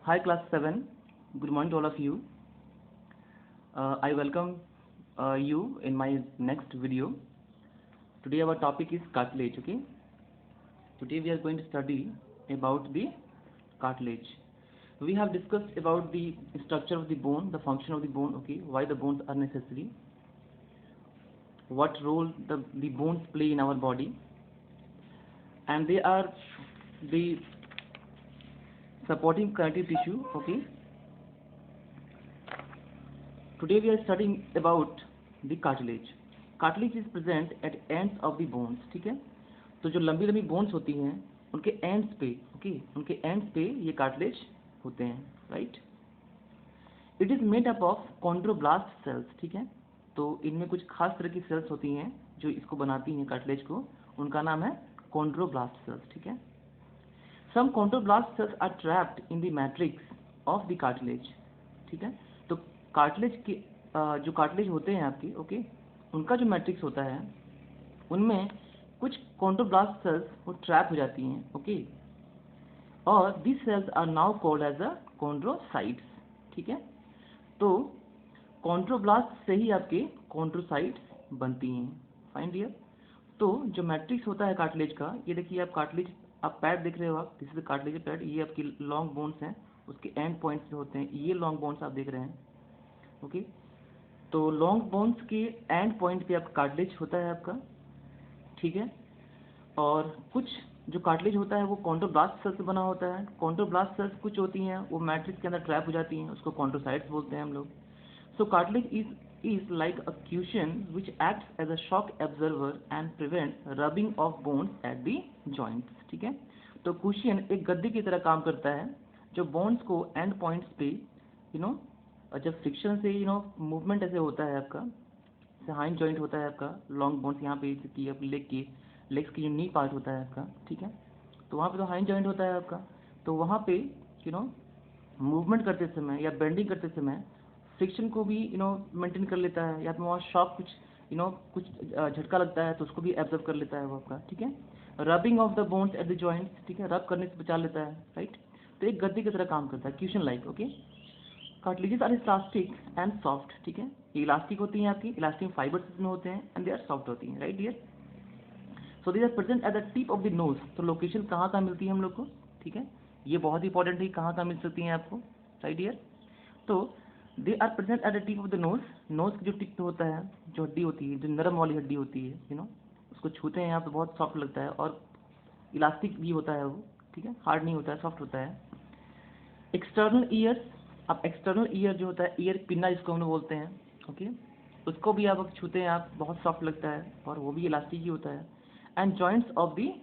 Hi class 7, good morning to all of you. I welcome you in my next video. Today our topic is cartilage, okay? Today we are going to study about the cartilage. We have discussed about the structure of the bone, the function of the bone, okay? Why the bones are necessary, what role the bones play in our body, and they are the supporting connective tissue, okay? Today we are studying about the cartilage. Cartilage is present at ends of the bones, ठीक है? तो जो लंबी लंबी bones होती हैं उनके ends पे, ओके, उनके एंड्स पे ये कार्टिलेज होते हैं, right? It is made up of chondroblast cells, ठीक है? तो इनमें कुछ खास तरह की सेल्स होती हैं जो इसको बनाती हैं कार्टिलेज को, उनका नाम है कॉन्ड्रोब्लास्ट सेल्स, ठीक है? Some chondroblast cells are trapped in the matrix of the cartilage, ठीक है? तो कार्टिलेज के जो कार्टिलेज होते हैं आपके, ओके, उनका जो मैट्रिक्स होता है उनमें कुछ कॉन्ड्रोब्लास्ट सेल्स वो ट्रैप हो जाती हैं, ओके, और this cells are now called as a chondrocytes, ठीक है? तो कॉन्ड्रोब्लास्ट से ही आपके कॉन्ड्रोसाइट्स बनती हैं, फाइन डियर। तो जो मैट्रिक्स होता है कार्टिलेज का, ये देखिए आप कार्टिलेज, आप पैड देख रहे हो, आप दिस इज कार्टिलेज पैड, ये आपकी लॉन्ग बोन्स हैं, उसके एंड पॉइंट्स जो होते हैं ये लॉन्ग बोन्स आप देख रहे हैं, ओके? तो लॉन्ग बोन्स के एंड पॉइंट पे आपका कार्टिलेज होता है आपका, ठीक है? और कुछ जो कार्टिलेज होता है वो कॉन्ड्रोब्लास्ट सेल से बना होता है। कॉन्ड्रोब्लास्ट सेल्स कुछ होती हैं वो मैट्रिक्स के अंदर ट्रैप हो जाती हैं, उसको कॉन्ड्रोसाइट्स बोलते हैं हम लोग। So cartilage is like a cushion which acts as a shock absorber and prevent rubbing of bones at the joints, ठीक है? तो क्यूशन एक गद्दी की तरह काम करता है जो बोन्स को एंड पॉइंट्स पे जब फ्रिक्शन से मूवमेंट ऐसे होता है आपका, हाइंड जॉइंट होता है आपका, लॉन्ग बोन्स यहाँ पे की आप लेग्स की जो नी पार्ट होता है आपका, ठीक है? तो वहाँ पे तो हाइंड जॉइंट होता है आपका, तो वहाँ पे मूवमेंट करते समय या बेंडिंग करते समय फ्रिक्शन को भी मेंटेन कर लेता है, या फिर वहाँ शॉक कुछ झटका लगता है तो उसको भी एब्जॉर्ब कर लेता है वो आपका, ठीक है? Rubbing of the bones at the joints, ठीक है, रब करने से बचा लेता है, राइट? तो एक गद्दी की तरह काम करता है, cushion like, okay? Cartilages are elastic and soft, ठीक है? ये इलास्टिक होती हैं आपकी, इलास्टिक फाइबर्स में होते हैं एंड दे आर सॉफ्ट होती हैं, right dear? So these are present at the tip of the nose. तो लोकेशन कहाँ कहाँ मिलती है हम लोग को, ठीक है? ये बहुत ही इंपॉर्टेंट है, कहाँ कहाँ मिल सकती हैं आपको, राइट डियर? तो they are present at the tip of the nose. Nose की जो टिप होता है, जो हड्डी होती है, जो नरम वाली हड्डी होती है, उसको छूते हैं यहाँ पे बहुत सॉफ्ट लगता है और इलास्टिक भी होता है वो, ठीक है? हार्ड नहीं होता है, सॉफ्ट होता है। एक्सटर्नल ईयर, अब एक्सटर्नल ईयर जो होता है, ईयर पिन्ना जिसको हम लोग बोलते हैं, ओके, उसको भी आप छूते हैं आप, बहुत सॉफ्ट लगता है और वो भी इलास्टिक ही होता है। And joints of the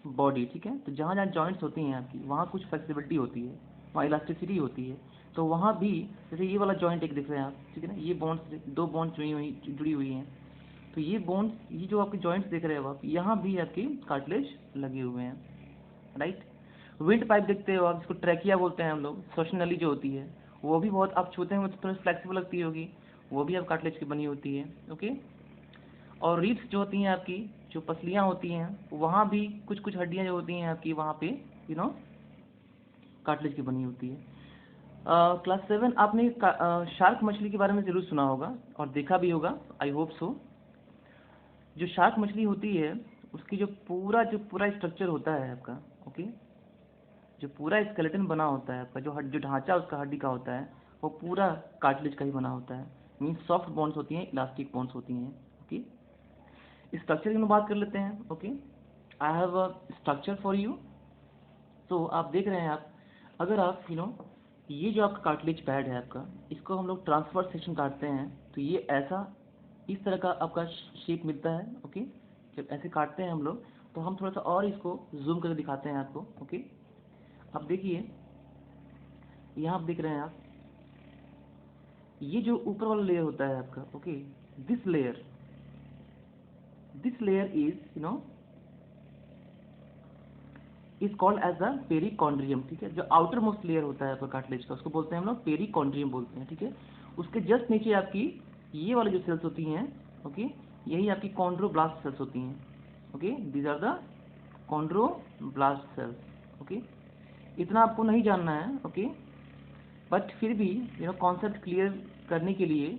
body, ठीक है? तो जहाँ जहाँ जॉइंट्स होती हैं आपकी वहाँ कुछ फ्लेक्सिबिलिटी होती है, वहाँ इलास्टिसिटी होती है, तो वहाँ भी जैसे ये वाला जॉइंट एक दिख रहे हैं आप, ठीक है ना? ये बोन्स, दो बोन्स जुड़ी हुई हैं, तो ये बोन्स, ये जो आपके जॉइंट्स देख रहे हो आप, यहाँ भी आपकी कार्टिलेज लगे हुए हैं, राइट? विंड पाइप देखते हो आप, जिसको ट्रैकिया बोलते हैं हम लोग, श्वसन नली जो होती है वो भी बहुत आप छूते हैं तो थोड़ी फ्लेक्सिबल लगती होगी, वो भी आप कार्टिलेज की बनी होती है, ओके? और रिब्स जो होती हैं आपकी, जो पसलियाँ होती हैं, वहाँ भी कुछ कुछ हड्डियाँ जो होती हैं आपकी वहाँ पे कार्टिलेज की बनी होती है। क्लास 7 आपने शार्क मछली के बारे में ज़रूर सुना होगा और देखा भी होगा, आई होप सो। जो शार्क मछली होती है उसकी जो पूरा स्ट्रक्चर होता है आपका, ओके, जो पूरा स्केलेटन बना होता है आपका, जो ढांचा उसका हड्डी का होता है, वो पूरा कार्टिलेज का ही बना होता है। मीन्स सॉफ्ट बोन्स होती हैं, इलास्टिक बोन्स होती हैं, ओके? स्ट्रक्चर की हम बात कर लेते हैं, okay? I have a structure for you. तो आप देख रहे हैं आप, अगर आप ये जो आपका कार्टिलेज पैड है आपका, इसको हम लोग ट्रांसफर सेक्शन काटते हैं तो ये ऐसा, इस तरह का आपका शेप मिलता है, ओके? जब ऐसे काटते हैं हम लोग तो हम थोड़ा सा और इसको जूम करके दिखाते हैं आपको, ओके? अब देखिए, यहाँ आप देख रहे हैं आप, ये जो ऊपर वाला लेयर होता है आपका, okay, this layer is called as a perichondrium, ठीक है? जो आउटर मोस्ट लेयर होता है आपका कार्टिलेज का, उसको बोलते हैं हम लोग पेरिकॉन्ड्रियम बोलते हैं, ठीक है? उसके जस्ट नीचे आपकी ये वाली जो सेल्स होती हैं, ओके, यही आपकी कॉन्ड्रोब्लास्ट सेल्स होती हैं, okay? These are the chondroblast cells, okay? इतना आपको नहीं जानना है, ओके? बट फिर भी कॉन्सेप्ट क्लियर करने के लिए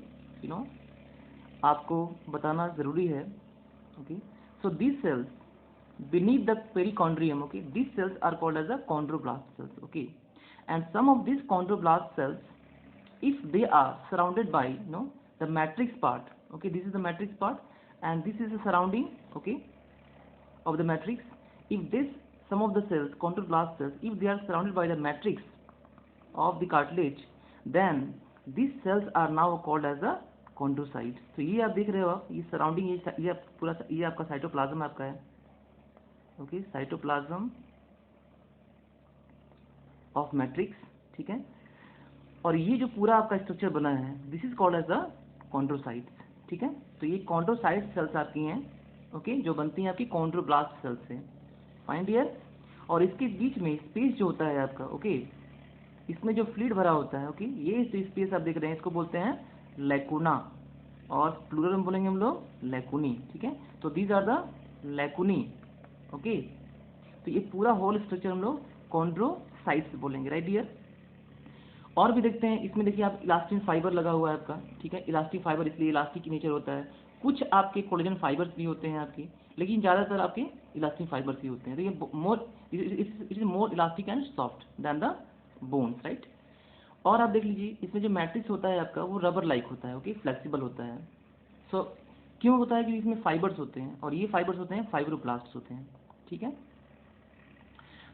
आपको बताना ज़रूरी है. Okay, so these cells beneath the perichondrium, okay, these cells are called as the chondroblast cells, okay, and some of these chondroblast cells, if they are surrounded by the matrix part, okay, this is the matrix part and this is the surrounding, okay, of the matrix. If this some of the cells, chondroblast cells, if they are surrounded by the matrix of the cartilage, then these cells are now called as the chondrocytes. तो ये आप देख रहे हो, आप ये surrounding, ये पूरा, ये आपका साइटोप्लाज्म आपका है. ओके, साइटोप्लाज्म ऑफ मैट्रिक्स, ठीक है. और ये जो पूरा आपका स्ट्रक्चर बना है, this is called as the chondrocytes, ठीक है. तो ये कॉन्ड्रोसाइट सेल्स आपकी हैं, ओके, जो बनती हैं आपकी कॉन्ड्रोब्लास्ट सेल्स से. Find here. और इसके बीच में स्पेस जो होता है आपका, ओके, इसमें जो फ्लूइड भरा होता है, ओके, ये स्पेस आप देख रहे हैं, इसको बोलते हैं लैकुना, और प्लूरल में बोलेंगे हम लोग लैकुनी, ठीक है. तो these are the lacunae, okay. तो ये पूरा होल स्ट्रक्चर हम लोग कॉन्ड्रोसाइट्स बोलेंगे, राइट डियर. और भी देखते हैं, इसमें देखिए आप इलास्टिन फाइबर लगा हुआ है आपका, ठीक है. इलास्टिक फाइबर इसलिए इलास्टिक नेचर होता है. कुछ आपके कोलेजन फाइबर्स भी होते हैं आपके, लेकिन ज़्यादातर आपके इलास्टिक फाइबर्स ही होते हैं. तो ये more, it is more elastic and soft than the bones, right. और आप देख लीजिए, इसमें जो मैट्रिक्स होता है आपका, वो रबर लाइक होता है, ओके, फ्लेक्सिबल होता है. सो क्यों होता है? कि इसमें फाइबर्स होते हैं, और ये फाइबर्स होते हैं फाइब्रोब्लास्ट होते हैं, ठीक है.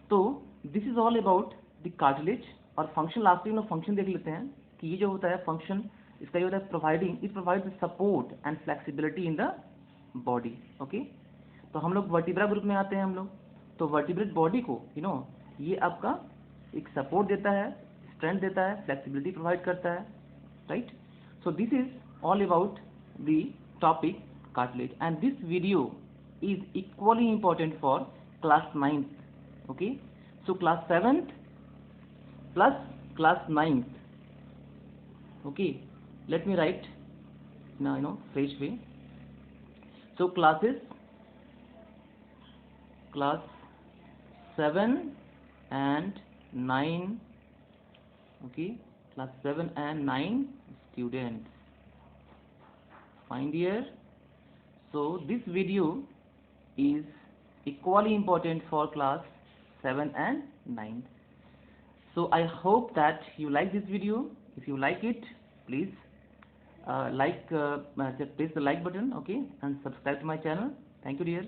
तो this is all about the cartilage. और फंक्शन, लास्ट में फंक्शन देख लेते हैं कि ये जो होता है फंक्शन, इसका ये होता है providing, it provides support and flexibility in the body, okay. तो हम लोग वर्टिब्रा ग्रुप में आते हैं हम लोग. तो वर्टिब्रेट बॉडी को ये आपका एक सपोर्ट देता है, स्ट्रेंथ देता है, फ्लेक्सिबिलिटी प्रोवाइड करता है, right. So this is all about the topic cartilage, and this video is equally important for class 9th, okay. So class 7th plus class 9th, okay. Let me write now fresh way. So classes, class 7 and 9, okay, class 7 and 9 students, find here. So this video is equally important for class 7 and 9. So I hope that you like this video. If you like it, please just press the like button, okay, and subscribe to my channel. Thank you dear.